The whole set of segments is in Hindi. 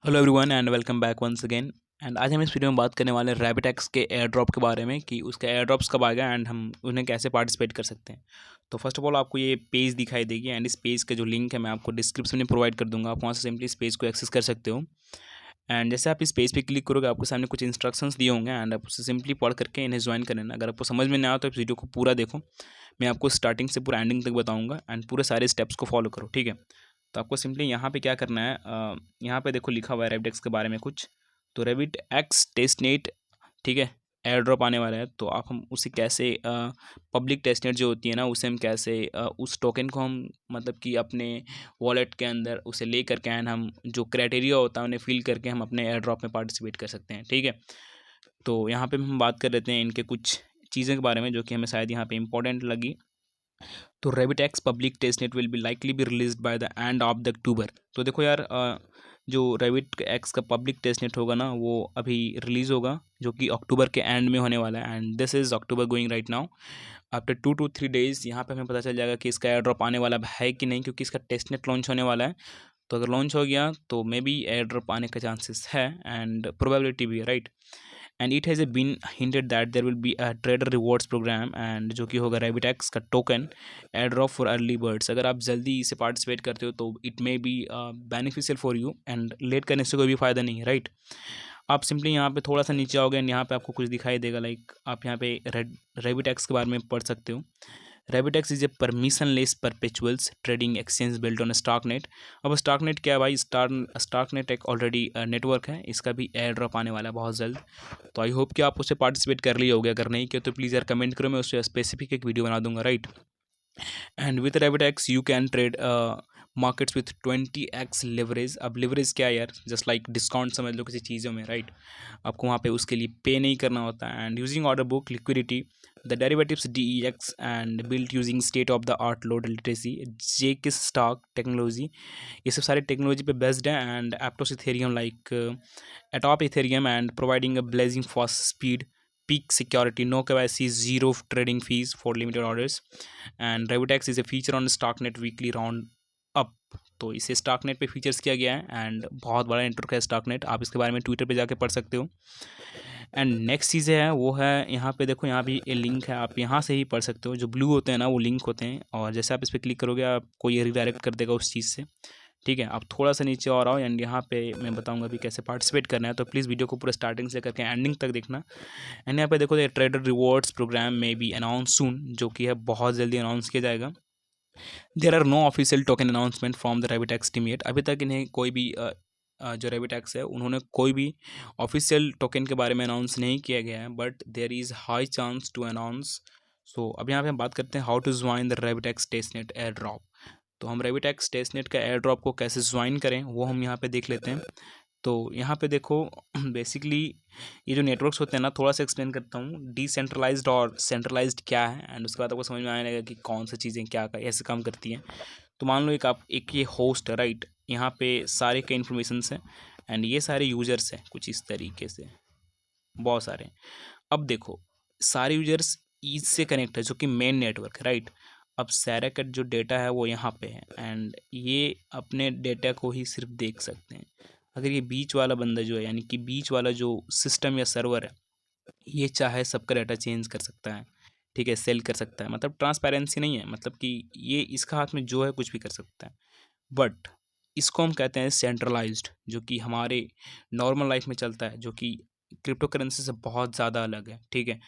Hello everyone and welcome back once again. And आज हम इस वीडियो में बात करने वाले हैं रैबिटएक्स के एयर ड्रॉप के बारे में कि उसका एयर ड्रॉप्स कब आएगा एंड हम उन्हें कैसे पार्टिसिपेट कर सकते हैं। तो फर्स्ट ऑफ ऑल आपको ये पेज दिखाई देगी एंड इस पेज का जो लिंक है मैं आपको डिस्क्रिप्शन में प्रोवाइड कर दूंगा। आप वहाँ से सिंपली इस पेज को एक्सेस कर सकते हो। एंड जैसे आप इस पेज पे क्लिक करोगे आपके सामने कुछ इंस्ट्रक्शंस दिए होंगे एंड आप उसे सिंपली पढ़ करके इन्हें ज्वाइन कर लेना। अगर आपको समझ में नहीं आया तो इस वीडियो को पूरा देखो, मैं आपको स्टार्टिंग से पूरा एंडिंग तक बताऊँगा एंड पूरे सारे स्टेप्स को फॉलो करो, ठीक है। तो आपको सिंपली यहाँ पे क्या करना है, यहाँ पे देखो लिखा हुआ है रैबिटएक्स के बारे में कुछ। तो रैबिट एक्स टेस्टनेट, ठीक है, एयर ड्रॉप आने वाला है। तो आप हम उसे कैसे पब्लिक टेस्टनेट जो होती है ना, उसे हम कैसे उस टोकन को हम मतलब कि अपने वॉलेट के अंदर उसे ले करके एंड हम जो क्राइटेरिया होता है उन्हें फिल करके हम अपने एयर ड्रॉप में पार्टिसिपेट कर सकते हैं, ठीक है। तो यहाँ पे हम बात कर लेते हैं इनके कुछ चीज़ों के बारे में जो कि हमें शायद यहाँ पे इंपॉर्टेंट लगी। तो RabbitX public testnet will be likely be released by the end of the October. तो देखो यार, जो रैबिट एक्स का पब्लिक टेस्टनेट होगा ना वो अभी रिलीज़ होगा, जो कि अक्टूबर के एंड में होने वाला है and this is October going right now. After 2 to 3 days यहाँ पे हमें पता चल जाएगा कि इसका एयर ड्रॉप आने वाला है कि नहीं, क्योंकि इसका टेस्टनेट लॉन्च होने वाला है। तो अगर लॉन्च हो गया तो मे बी एयर ड्रॉप आने का चांसेस है एंड प्रोबेबिलिटी भी है, right. And it has been hinted that there will be a trader rewards program and जो कि होगा रैबिटएक्स का token air drop for early birds. अगर आप जल्दी इसे पार्टिसिपेट करते हो तो it may be beneficial for you and late करने से कोई भी फ़ायदा नहीं है, राइट। आप सिंपली यहाँ पे थोड़ा सा नीचे आओगे एंड यहाँ पे आपको कुछ दिखाई देगा, लाइक आप यहाँ पे रैबिटएक्स के बारे में पढ़ सकते हो। RabbitX is a permissionless perpetuals trading exchange built on Starknet. अब स्टॉकनेट क्या है भाई, स्टॉकनेट एक ऑलरेडी नेटवर्क है, इसका भी एयर ड्रॉप आने वाला है बहुत जल्द। तो आई होप कि आप उससे पार्टिसिपेट कर लिए होगे, अगर नहीं किया तो प्लीज़ यार कमेंट करो, मैं उससे स्पेसिफिक एक वीडियो बना दूंगा, right. And with RabbitX you can trade markets with 20x leverage. अब लेवरेज क्या है यार, जस्ट लाइक डिस्काउंट समझ लो किसी चीज़ों में, राइट। आपको वहाँ पे उसके लिए पे नहीं करना होता है and using order book liquidity the derivatives DEX and built using state of the art load literacy zk STARK technology. ये सब सारे टेक्नोलॉजी पे बेस्ड है and Aptos Ethereum like atop ethereum and providing a blazing fast speed, peak security, no KYC, zero trading fees for limited orders. And Revitex is a feature on StockNet weekly round up। तो इसे स्टॉकनेट पे फीचर्स किया गया है एंड बहुत बड़ा नेटवर्क है स्टॉकनेट, आप इसके बारे में ट्विटर पे जाके पढ़ सकते हो। एंड नेक्स्ट चीज़ है वो है यहाँ पे देखो, यहाँ भी एक लिंक है, आप यहाँ से ही पढ़ सकते हो। जो ब्लू होते हैं ना वो लिंक होते हैं और जैसे आप इस पर क्लिक करोगे आपको ये रिडायरेक्ट कर देगा उस चीज़ से, ठीक है। आप थोड़ा सा नीचे और आओ एंड यहाँ पे मैं बताऊंगा भी कैसे पार्टिसिपेट करना है, तो प्लीज़ वीडियो को पूरा स्टार्टिंग से करके एंडिंग तक देखना। एंड यहाँ पे देखो ये ट्रेडर रिवॉर्ड्स प्रोग्राम में बी अनाउंस सून, जो कि है बहुत जल्दी अनाउंस किया जाएगा। There are no official token announcement from the RabbitX team yet. अभी तक इन्हें कोई भी जो रैबिटएक्स है उन्होंने कोई भी ऑफिशियल टोकन के बारे में अनाउंस नहीं किया गया है, but there is high chance to announce. So अब यहाँ पे हम बात करते हैं how to join the RabbitX testnet airdrop. तो हम रैबिटएक्स टेस्टनेट का एयर ड्रॉप को कैसे ज्वाइन करें वो हम यहाँ पे देख लेते हैं। तो यहाँ पे देखो बेसिकली ये जो नेटवर्क्स होते हैं ना, थोड़ा सा एक्सप्लेन करता हूँ डिसेंट्रलाइज्ड और सेंट्रलाइज्ड क्या है एंड उसके बाद आपको समझ में आने लगेगा कि कौन सी चीज़ें क्या ऐसे काम करती हैं। तो मान लो एक ये होस्ट है, राइट। यहाँ पे सारे के इन्फॉर्मेशंस हैं एंड ये सारे यूजर्स हैं कुछ इस तरीके से, बहुत सारे। अब देखो सारे यूजर्स ईज से कनेक्ट है जो कि मेन नेटवर्क है, राइट। अब सारा का जो डेटा है वो यहाँ पे है एंड ये अपने डेटा को ही सिर्फ देख सकते हैं। अगर ये बीच वाला बंदा जो है, यानी कि बीच वाला जो सिस्टम या सर्वर है, ये चाहे सबका डाटा चेंज कर सकता है, ठीक है, सेल कर सकता है, मतलब ट्रांसपेरेंसी नहीं है, मतलब कि ये इसका हाथ में जो है कुछ भी कर सकता है। बट इसको हम कहते हैं सेंट्रलाइज्ड, जो कि हमारे नॉर्मल लाइफ में चलता है, जो कि क्रिप्टो करेंसी से बहुत ज़्यादा अलग है, ठीक है।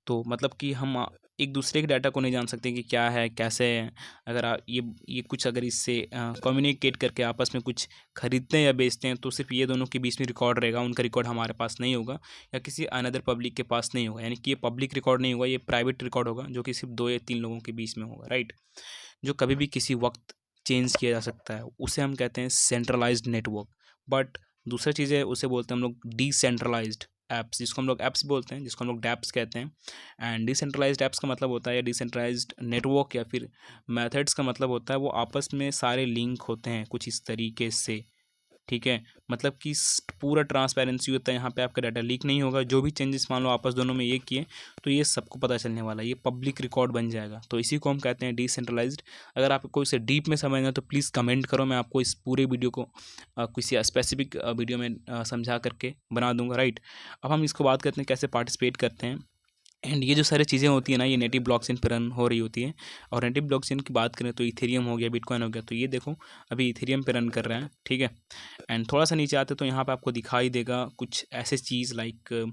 तो मतलब कि हम एक दूसरे के डाटा को नहीं जान सकते कि क्या है कैसे है। अगर ये कुछ अगर इससे कम्युनिकेट करके आपस में कुछ खरीदते हैं या बेचते हैं तो सिर्फ ये दोनों के बीच में रिकॉर्ड रहेगा, उनका रिकॉर्ड हमारे पास नहीं होगा या किसी अनदर पब्लिक के पास नहीं होगा। यानी कि ये पब्लिक रिकॉर्ड नहीं होगा, ये प्राइवेट रिकॉर्ड होगा जो कि सिर्फ 2 या 3 लोगों के बीच में होगा, राइट। जो कभी भी किसी वक्त चेंज किया जा सकता है, उसे हम कहते हैं सेंट्रलाइज्ड नेटवर्क। बट दूसरा चीज़ है उसे बोलते हैं हम लोग डिसेंट्रलाइज्ड ऐप्स, जिसको हम लोग ऐप्स बोलते हैं, जिसको हम लोग डैप्स कहते हैं। एंड डिसेंट्रलाइज्ड ऐप्स का मतलब होता है, या डिसेंट्रलाइज्ड नेटवर्क या फिर मेथड्स का मतलब होता है वो आपस में सारे लिंक होते हैं कुछ इस तरीके से, ठीक है, मतलब कि पूरा ट्रांसपेरेंसी होता है यहाँ पे, आपका डाटा लीक नहीं होगा। जो भी चेंजेस मान लो आपस दोनों में ये किए तो ये सबको पता चलने वाला है, ये पब्लिक रिकॉर्ड बन जाएगा। तो इसी को हम कहते हैं डिसेंट्रलाइज्ड। अगर आपको इसे डीप में समझना है तो प्लीज़ कमेंट करो, मैं आपको इस पूरे वीडियो को किसी स्पेसिफिक वीडियो में समझा करके बना दूंगा, राइट। अब हम इसको बात करते हैं कैसे पार्टिसिपेट करते हैं। एंड ये जो सारी चीज़ें होती है ना, ये नेटिव ब्लॉकचेन पर रन हो रही होती है। और नेटिव ब्लॉकचेन की बात करें तो इथेरियम हो गया, बिटकॉइन हो गया, तो ये देखो अभी इथेरियम पे रन कर रहा है, ठीक है। एंड थोड़ा सा नीचे आते तो यहाँ पे आपको दिखाई देगा कुछ ऐसे चीज़ like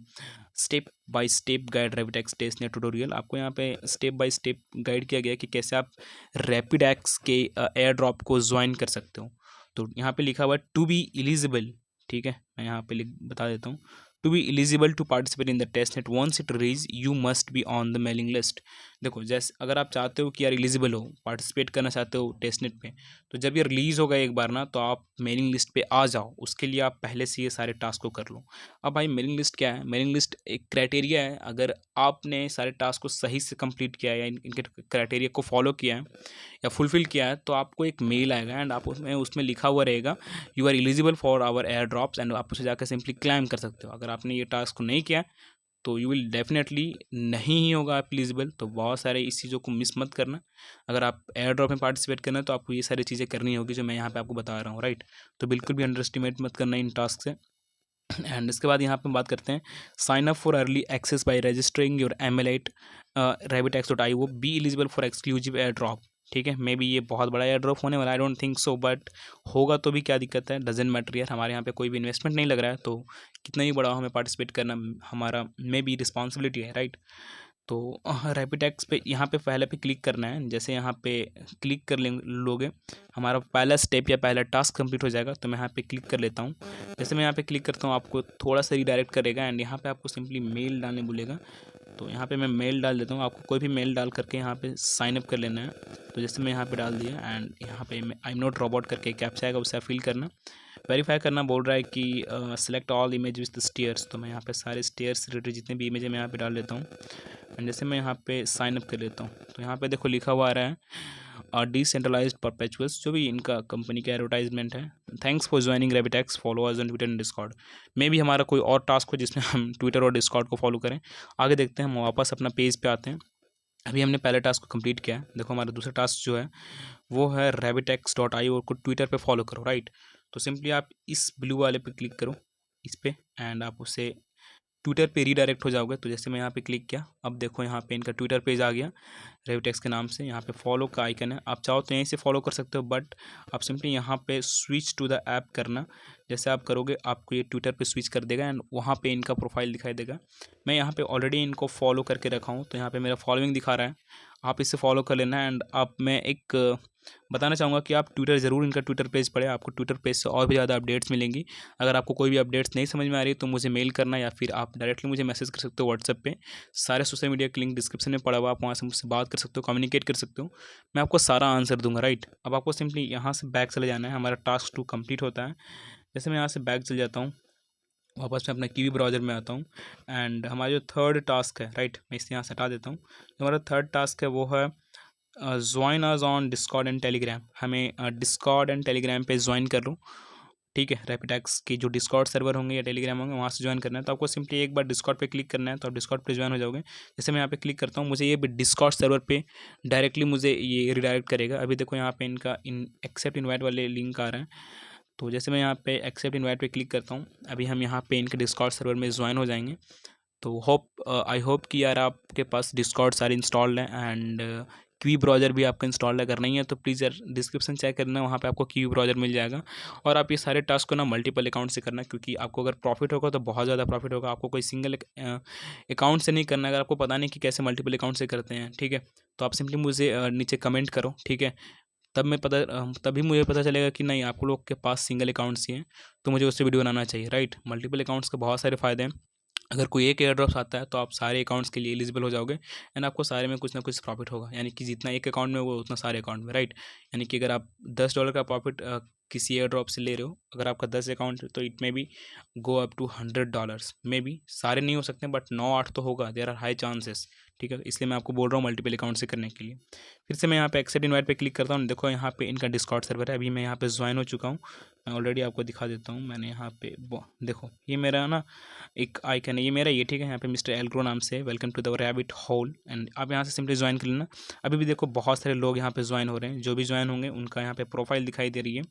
step by step guide RabbitX testnet tutorial. आपको यहाँ पे स्टेप बाय स्टेप गाइड किया गया कि कैसे आप रैपिडेक्स के एयर ड्रॉप को ज्वाइन कर सकते हो। तो यहाँ पे लिखा हुआ है टू बी एलिजिबल, ठीक है, मैं यहाँ पे बता देता हूँ। To be eligible to participate in the test net once it release you must be on the mailing list. देखो जैसे अगर आप चाहते हो कि यार एलिजिबल हो, पार्टिसिपेट करना चाहते हो टेस्ट नेट पे, तो जब ये रिलीज़ होगा एक बार ना, तो आप मेलिंग लिस्ट पे आ जाओ। उसके लिए आप पहले से ये सारे टास्क को कर लो। अब भाई मेलिंग लिस्ट क्या है? मेलिंग लिस्ट एक क्राइटेरिया है। अगर आपने सारे टास्क को सही से कंप्लीट किया है या इनके क्राइटेरिया को फॉलो किया है या फुलफिल किया है, तो आपको एक मेल आएगा एंड आप उसमें लिखा हुआ रहेगा you are eligible for our air drops, and आप उसे जाकर सिंपली क्लाइम कर सकते हो। अगर आपने ये टास्क को नहीं किया तो यू विल डेफिनेटली नहीं ही होगा आप एलिजिबल। तो बहुत सारे इस चीज़ों को मिस मत करना। अगर आप एयर ड्रॉप में पार्टिसिपेट करना है तो आपको ये सारी चीज़ें करनी होगी जो मैं यहाँ पे आपको बता रहा हूँ, राइट। तो बिल्कुल भी अंडर एस्टिमेट मत करना इन टास्क से। एंड इसके बाद यहाँ पे बात करते हैं sign up for early access by registering your ML8 rabbitex.io be eligible for exclusive air drop. ठीक है, मे बी ये बहुत बड़ा एयर ड्रॉप होने वाला, I don't think so, but होगा तो भी क्या दिक्कत है, डजेंट मैटर यार। हमारे यहाँ पे कोई भी इन्वेस्टमेंट नहीं लग रहा है, तो कितना ही बड़ा हो, हमें पार्टिसिपेट करना हमारा मे बी रिस्पॉन्सिबिलिटी है, राइट। तो रैपिडेक्स पे यहाँ पे पहले पे क्लिक करना है। जैसे यहाँ पे क्लिक कर लोगे, हमारा पहला स्टेप या पहला टास्क कंप्लीट हो जाएगा। तो मैं यहाँ पे क्लिक कर लेता हूँ। जैसे मैं यहाँ पे क्लिक करता हूँ, आपको थोड़ा सा रिडायरेक्ट करेगा एंड यहाँ पे आपको सिंपली मेल डालने बोलेगा। तो यहाँ पे मैं मेल डाल देता हूँ। आपको कोई भी मेल डाल करके यहाँ पे साइन अप कर लेना है। तो जैसे मैं यहाँ पे डाल दिया एंड यहाँ पे आई एम नॉट रोबोट करके कैप्चा आएगा, उसे फिल करना, वेरीफाई करना बोल रहा है कि select all image with the stairs. तो मैं यहाँ पे सारे स्टेयर्स रिलेटेड जितने भी इमेज है मैं यहाँ पे डाल देता हूँ एंड जैसे मैं यहाँ पे साइन अप कर लेता हूँ। तो यहाँ पे देखो लिखा हुआ आ रहा है डिसेंट्रलाइज्ड परपेचुअल्स, जो भी इनका कंपनी का एडवर्टाइजमेंट है। Thanks for joining RabbitX, follow us on Twitter and Discord. मे भी हमारा कोई और टास्क हो जिसमें हम ट्विटर और डिस्कॉर्ड को फॉलो करें। आगे देखते हैं, हम वापस अपना पेज पे आते हैं। अभी हमने पहले टास्क को कंप्लीट किया है। देखो हमारा दूसरा टास्क जो है वो है rabbitex.io को ट्विटर पे फॉलो करो, राइट। तो सिंपली आप इस ब्लू वाले पे क्लिक करो, इस पे, एंड आप उससे ट्विटर पे रीडायरेक्ट हो जाओगे। तो जैसे मैं यहाँ पे क्लिक किया, अब देखो यहाँ पे इनका ट्विटर पेज आ गया रैपिडेक्स के नाम से। यहाँ पे फॉलो का आइकन है, आप चाहो तो यहीं से फॉलो कर सकते हो, बट आप सिंपली यहाँ पे स्विच टू द ऐप करना। जैसे आप करोगे आपको ये ट्विटर पे स्विच कर देगा एंड वहाँ पे इनका प्रोफाइल दिखाई देगा। मैं यहाँ पे ऑलरेडी इनको फॉलो करके रखा हूँ, तो यहाँ पे मेरा फॉलोइंग दिखा रहा है, आप इसे फॉलो कर लेना। एंड आप मैं एक बताना चाहूँगा कि आप ट्विटर ज़रूर इनका ट्विटर पेज पढ़ें, आपको ट्विटर पेज से और भी ज़्यादा अपडेट्स मिलेंगी। अगर आपको कोई भी अपडेट्स नहीं समझ में आ रही तो मुझे मेल करना, या फिर आप डायरेक्टली मुझे मैसेज कर सकते हो व्हाट्सएप पे। सारे सोशल मीडिया के लिंक डिस्क्रिप्शन में पड़ा हुआ, आप वहाँ से मुझसे बात कर सकते हो, कम्युनिकेट कर सकते हो, मैं आपको सारा आंसर दूंगा, राइट। अब आपको सिंपली यहाँ से बैक चले जाना है, हमारा टास्क 2 कंप्लीट होता है। जैसे मैं यहाँ से बैक चल जाता हूँ, वापस मैं अपना कीवी ब्राउज़र में आता हूँ एंड हमारा जो थर्ड टास्क है, राइट, मैं इसे यहाँ से हटा देता हूँ। जो हमारा थर्ड टास्क है वो है join us on Discord and Telegram. हमें डिस्कॉर्ड एंड टेलीग्राम पे ज्वाइन कर लो, ठीक है। रैपिडेक्स की जो डिस्कॉर्ड सर्वर होंगे या टेलीग्राम होंगे वहाँ से ज्वाइन करना है। तो आपको सिंपली एक बार डिस्कॉर्ड पे क्लिक करना है, तो आप डिस्कॉर्ड पे ज्वाइन हो जाओगे। जैसे मैं यहाँ पे क्लिक करता हूँ, मुझे ये डिस्कॉर्ड सर्वर पे डायरेक्टली मुझे ये रिडायरेक्ट करेगा। अभी देखो यहाँ पे इनका एक्सेप्ट इनवाइट वाले लिंक आ रहा है। तो जैसे मैं यहाँ पे एक्सेप्ट इनवाइट पे क्लिक करता हूँ, अभी हम यहाँ पे इनके डिस्कॉर्ड सर्वर में ज्वाइन हो जाएंगे। तो आई होप कि यार आपके पास डिस्कॉर्ड सारे इंस्टॉल्ड हैं एंड क्यू ब्राउज़र भी आपका इंस्टॉल अगर नहीं है तो प्लीज़ यार डिस्क्रिप्शन चेक करना, वहाँ पे आपको क्यू ब्राउज़र मिल जाएगा। और आप ये सारे टास्क को ना मल्टीपल अकाउंट से करना, क्योंकि आपको अगर प्रॉफिट होगा तो बहुत ज़्यादा प्रॉफिट होगा। आपको कोई सिंगल अकाउंट से नहीं करना, अगर आपको पता नहीं कि कैसे मल्टीपल अकाउंट से करते हैं, ठीक है, तो आप सिंपली मुझे नीचे कमेंट करो, ठीक है। तभी मुझे पता चलेगा कि नहीं आप लोग के पास सिंगल अकाउंट्स ही हैं, तो मुझे उससे वीडियो बनाना चाहिए, राइट। मल्टीपल अकाउंट्स के बहुत सारे फ़ायदे हैं। अगर कोई एक एयर ड्रॉप्स आता है तो आप सारे अकाउंट्स के लिए एलिजिबल हो जाओगे एंड आपको सारे में कुछ ना कुछ प्रॉफिट होगा, यानी कि जितना एक अकाउंट में वो उतना सारे अकाउंट में, राइट। यानी कि अगर आप $10 का प्रॉफिट किसी एयर ड्रॉप से ले रहे हो, अगर आपका 10 अकाउंट है तो it may be go up to $100। May be सारे नहीं हो सकते बट 9-8 तो होगा, देयर आर हाई चांसेस, ठीक है। इसलिए मैं आपको बोल रहा हूँ मल्टीपल अकाउंट से करने के लिए। फिर से मैं यहाँ पे एक्सेप्ट इनवाइट पे क्लिक करता हूँ, देखो यहाँ पे इनका डिस्कॉर्ड सर्वर है, अभी मैं यहाँ पे ज्वाइन हो चुका हूँ। मैं ऑलरेडी आपको दिखा देता हूँ। मैंने यहाँ पे देखो ये मेरा ना एक आइकन है, ये मेरा ये ठीक है। यहाँ पे मिस्टर एल्ग्रो नाम से welcome to the rabbit hole, and आप यहाँ से सिंपली ज्वाइन कर लेना। अभी भी देखो बहुत सारे लोग यहाँ पे ज्वाइन हो रहे हैं, जो भी ज्वाइन होंगे उनका यहाँ पे प्रोफाइल दिखाई दे रही है।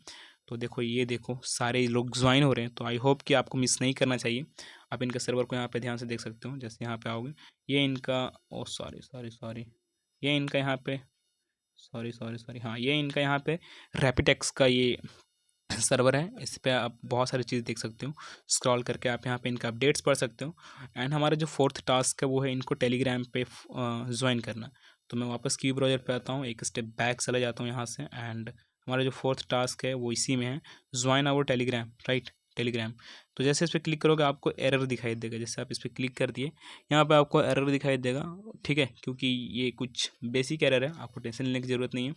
तो देखो ये देखो सारे लोग ज्वाइन हो रहे हैं, तो आई होप कि आपको मिस नहीं करना चाहिए। आप इनका सर्वर को यहाँ पे ध्यान से देख सकते हो। जैसे यहाँ पे आओगे, ये इनका ओ सॉरी ये इनका यहाँ पे सॉरी हाँ, ये इनका यहाँ पे रैपिडेक्स का ये सर्वर है। इस पर आप बहुत सारी चीज़ देख सकते हो। स्क्रॉल करके आप यहाँ पे इनका अपडेट्स पढ़ सकते हो। एंड हमारा जो 4th टास्क है वो है इनको टेलीग्राम पे ज्वाइन करना। तो मैं वापस की ब्राउज़र पे आता हूँ, एक स्टेप बैक चला जाता हूँ यहाँ से, एंड हमारा जो 4th टास्क है वो इसी में है, join our Telegram, right, Telegram. तो जैसे इस पर क्लिक करोगे आपको एरर दिखाई देगा। जैसे आप इस पर क्लिक कर दिए, यहाँ पे आपको एरर दिखाई देगा, ठीक है, क्योंकि ये कुछ बेसिक एरर है, आपको टेंशन लेने की ज़रूरत नहीं है।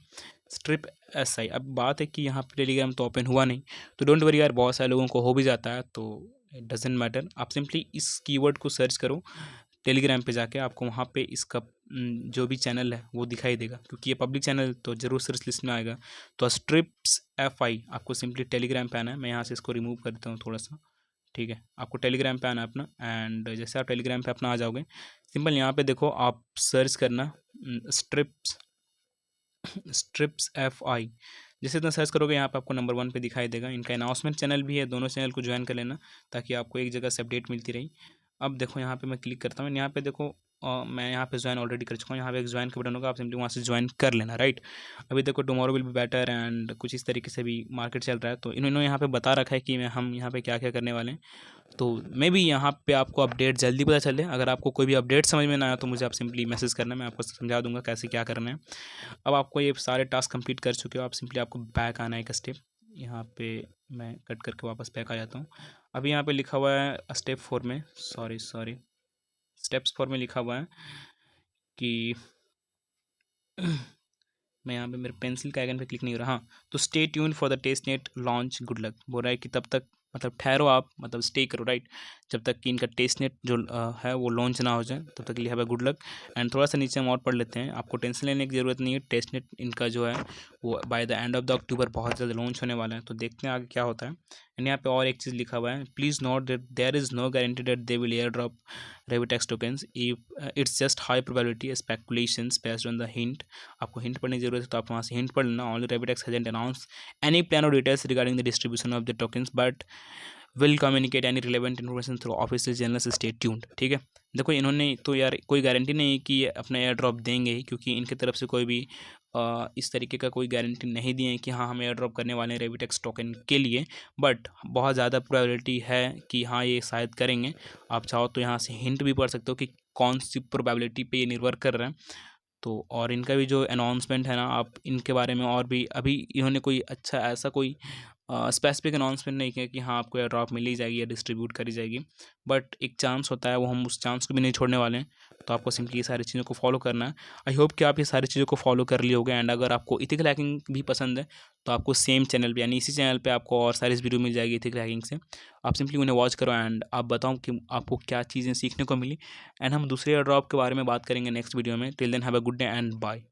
स्ट्रिप SI, अब बात है कि यहाँ पे टेलीग्राम तो ओपन हुआ नहीं, तो डोंट वरी यार, बहुत सारे लोगों को हो भी जाता है, तो इट डजेंट मैटर। आप सिंपली इस कीवर्ड को सर्च करो टेलीग्राम पे जाके, आपको वहाँ पे इसका जो भी चैनल है वो दिखाई देगा, क्योंकि ये पब्लिक चैनल तो ज़रूर सर्च लिस्ट में आएगा। तो स्ट्रिप्स FI आपको सिंपली टेलीग्राम पे आना है। मैं यहाँ से इसको रिमूव कर देता हूँ थोड़ा सा, ठीक है। आपको टेलीग्राम पे आना है अपना, एंड जैसे आप टेलीग्राम पे अपना आ जाओगे, सिंपल यहाँ पे देखो आप सर्च करना स्ट्रिप्स FI। जैसे इतना सर्च करोगे यहाँ पे आपको नंबर 1 पे दिखाई देगा। इनका अनाउंसमेंट चैनल भी है, दोनों चैनल को ज्वाइन कर लेना ताकि आपको एक जगह से अपडेट मिलती रही। अब देखो यहाँ पे मैं क्लिक करता हूँ, यहाँ पे देखो मैं यहाँ पे ज्वाइन ऑलरेडी कर चुका हूँ। यहाँ पे एक ज्वाइन का बटन होगा, आप सिंपली वहाँ से ज्वाइन कर लेना, राइट। अभी देखो tomorrow will be better and कुछ इस तरीके से भी मार्केट चल रहा है, तो इन्होंने यहाँ पे बता रखा है कि हम यहाँ पे क्या क्या करने वाले हैं। तो मे बी यहाँ पे आपको अपडेट जल्दी पता चले। अगर आपको कोई भी अपडेट समझ में ना आया तो मुझे आप सिंपली मैसेज करना, मैं आपको समझा दूंगा कैसे क्या करना है। अब आपको ये सारे टास्क कंप्लीट कर चुके हो, आप सिंपली आपको बैक आना है एक स्टेप। यहाँ पे मैं कट करके वापस बैक आ जाता हूँ। अभी यहाँ पे लिखा हुआ है स्टेप 4 में, स्टेप्स 4 में लिखा हुआ है कि मैं यहाँ पे मेरे पेंसिल का आइकन पे क्लिक नहीं हो रहा। हाँ, तो stay tune for the test net launch, good luck बोल रहा है कि तब तक मतलब ठहरो आप, मतलब स्टे करो, राइट, जब तक कि इनका टेस्ट नेट जो है वो लॉन्च ना हो जाए, तब तक के लिए है गुड लक। एंड थोड़ा सा नीचे हम और पढ़ लेते हैं, आपको टेंशन लेने की ज़रूरत नहीं है। टेस्ट नेट इनका जो है वो bye the end of the अक्टूबर बहुत ज़्यादा लॉन्च होने वाला है, तो देखते हैं आगे क्या होता है। एंड यहाँ पे और एक चीज़ लिखा हुआ है, please note that there is no guarantee that they will air drop RabbitX tokens if it's just high probability speculations based on the hint। आपको हिंट पढ़ने की जरूरत है तो आप वहाँ से हिंट पढ़ लेना। Only RabbitX hasn't announced any plan or details regarding the distribution of the tokens but will communicate any relevant information through official channels, stay tuned। ठीक है, देखो इन्होंने तो यार कोई गारंटी नहीं है कि ये अपना एयर ड्रॉप देंगे ही, क्योंकि इनकी तरफ से कोई भी इस तरीके का कोई गारंटी नहीं दिए हैं कि हाँ हम एयर ड्रॉप करने वाले हैं RabbitX टोकन के लिए, बट बहुत ज़्यादा प्रोबेबिलिटी है कि हाँ ये शायद करेंगे। आप चाहो तो यहाँ से हिंट भी पढ़ सकते हो कि कौन सी प्रोबेबिलिटी पे ये निर्भर कर रहा है। तो और इनका भी जो अनाउंसमेंट है ना, आप इनके बारे में और भी अभी इन्होंने कोई अच्छा ऐसा कोई स्पेसिफिक अनाउंसमेंट नहीं किया कि हाँ आपको एयर ड्रॉप मिल ही जाएगी या डिस्ट्रीब्यूट करी जाएगी, बट एक चांस होता है, वो हम उस चांस को भी नहीं छोड़ने वाले हैं। तो आपको सिंपली ये सारी चीज़ों को फॉलो करना है। आई होप कि आप ये सारी चीज़ों को फॉलो कर लिए होगे। एंड अगर आपको इथिकल हैकिंग भी पसंद है तो आपको सेम चैनल पे यानी इसी चैनल पे आपको और सारी वीडियो मिल जाएगी इथिकल हैकिंग से। आप सिंपली उन्हें वॉच करो एंड आप बताओ कि आपको क्या चीज़ें सीखने को मिली। एंड हम दूसरे एयर ड्रॉप के बारे में बात करेंगे नेक्स्ट वीडियो में। Till then have a good day and bye.